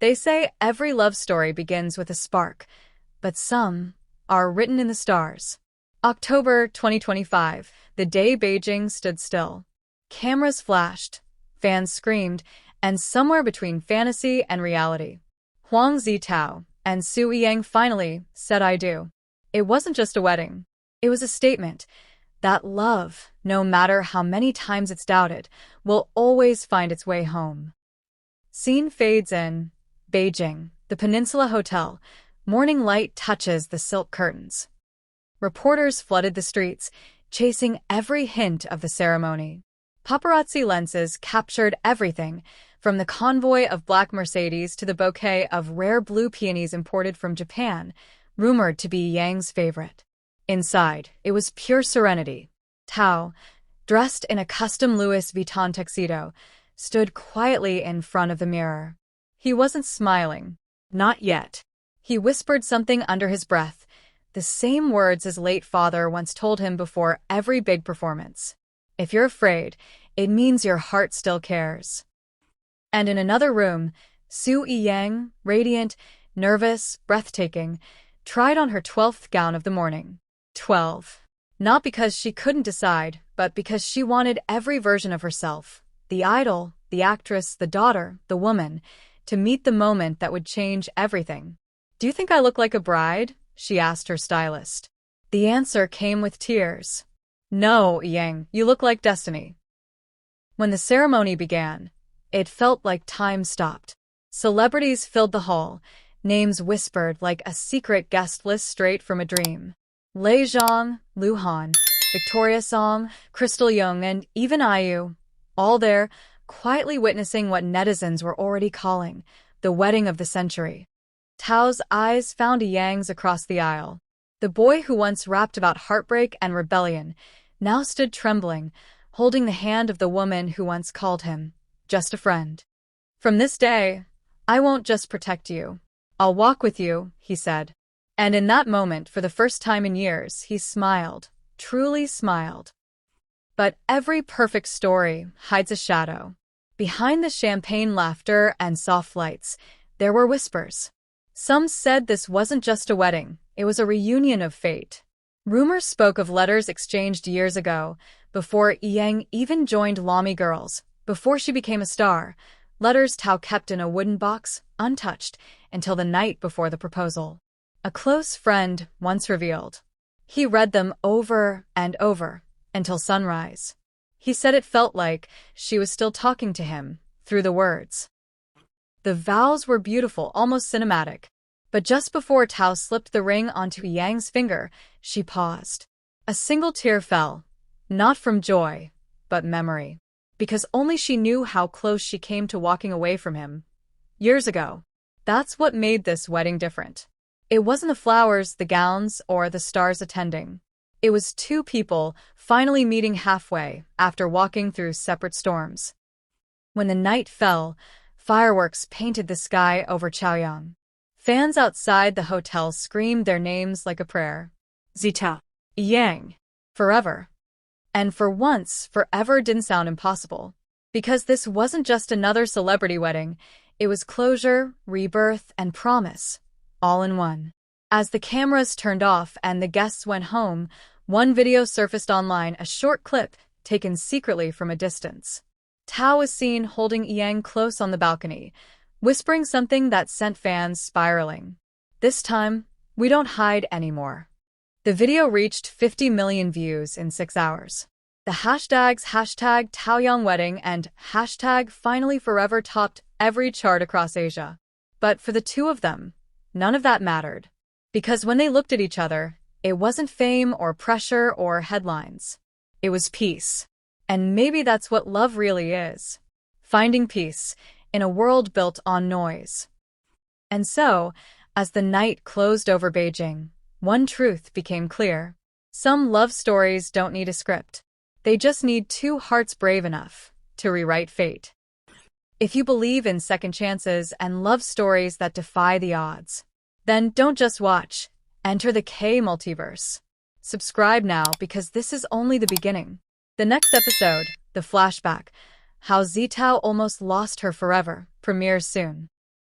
They say every love story begins with a spark, but some are written in the stars. October 2025, the day Beijing stood still. Cameras flashed, fans screamed, and somewhere between fantasy and reality, Huang Zitao and Yiyang finally said I do. It wasn't just a wedding. It was a statement that love, no matter how many times it's doubted, will always find its way home. Scene fades in Beijing, the Peninsula Hotel. Morning light touches the silk curtains. Reporters flooded the streets, chasing every hint of the ceremony. Paparazzi lenses captured everything, from the convoy of black Mercedes to the bouquet of rare blue peonies imported from Japan, rumored to be Yiyang's favorite. Inside, it was pure serenity. Tao, dressed in a custom Louis Vuitton tuxedo, stood quietly in front of the mirror. He wasn't smiling. Not yet. He whispered something under his breath, the same words his late father once told him before every big performance. If you're afraid, it means your heart still cares. And in another room, Yiyang, radiant, nervous, breathtaking, tried on her 12th gown of the morning. 12. Not because she couldn't decide, but because she wanted every version of herself, the idol, the actress, the daughter, the woman, to meet the moment that would change everything. Do you think I look like a bride? She asked her stylist. The answer came with tears. No, Yiyang, you look like destiny. When the ceremony began, it felt like time stopped. Celebrities filled the hall, names whispered like a secret guest list straight from a dream. Lei Zhang, Lu Han, Victoria Song, Crystal Jung, and even IU, all there, quietly witnessing what netizens were already calling the wedding of the century. Tao's eyes found Yiyang's across the aisle. The boy who once rapped about heartbreak and rebellion now stood trembling, holding the hand of the woman who once called him just a friend. From this day, I won't just protect you. I'll walk with you, he said. And in that moment, for the first time in years, he smiled, truly smiled. But every perfect story hides a shadow. Behind the champagne laughter and soft lights, there were whispers. Some said this wasn't just a wedding, it was a reunion of fate. Rumors spoke of letters exchanged years ago, before Yiyang even joined Lamy Girls, before she became a star. Letters Tao kept in a wooden box, untouched, until the night before the proposal. A close friend once revealed. He read them over and over, until sunrise. He said it felt like she was still talking to him, through the words. The vows were beautiful, almost cinematic. But just before Tao slipped the ring onto Yiyang's finger, she paused. A single tear fell, not from joy, but memory. Because only she knew how close she came to walking away from him. Years ago. That's what made this wedding different. It wasn't the flowers, the gowns, or the stars attending. It was two people finally meeting halfway after walking through separate storms. When the night fell, fireworks painted the sky over Chaoyang. Fans outside the hotel screamed their names like a prayer. Zitao. Yiyang. Forever. And for once, forever didn't sound impossible. Because this wasn't just another celebrity wedding, it was closure, rebirth, and promise, all in one. As the cameras turned off and the guests went home, one video surfaced online, a short clip taken secretly from a distance. Tao was seen holding Yiyang close on the balcony, whispering something that sent fans spiraling. This time, we don't hide anymore. The video reached 50 million views in 6 hours. The hashtags #TaoYangWedding and #FinallyForever topped every chart across Asia. But for the two of them, none of that mattered. Because when they looked at each other, it wasn't fame or pressure or headlines. It was peace. And maybe that's what love really is. Finding peace in a world built on noise. And so, as the night closed over Beijing, one truth became clear. Some love stories don't need a script. They just need two hearts brave enough to rewrite fate. If you believe in second chances and love stories that defy the odds, then don't just watch. Enter the K Multiverse. Subscribe now because this is only the beginning. The next episode, The Flashback, How Zitao Almost Lost Her Forever, premieres soon.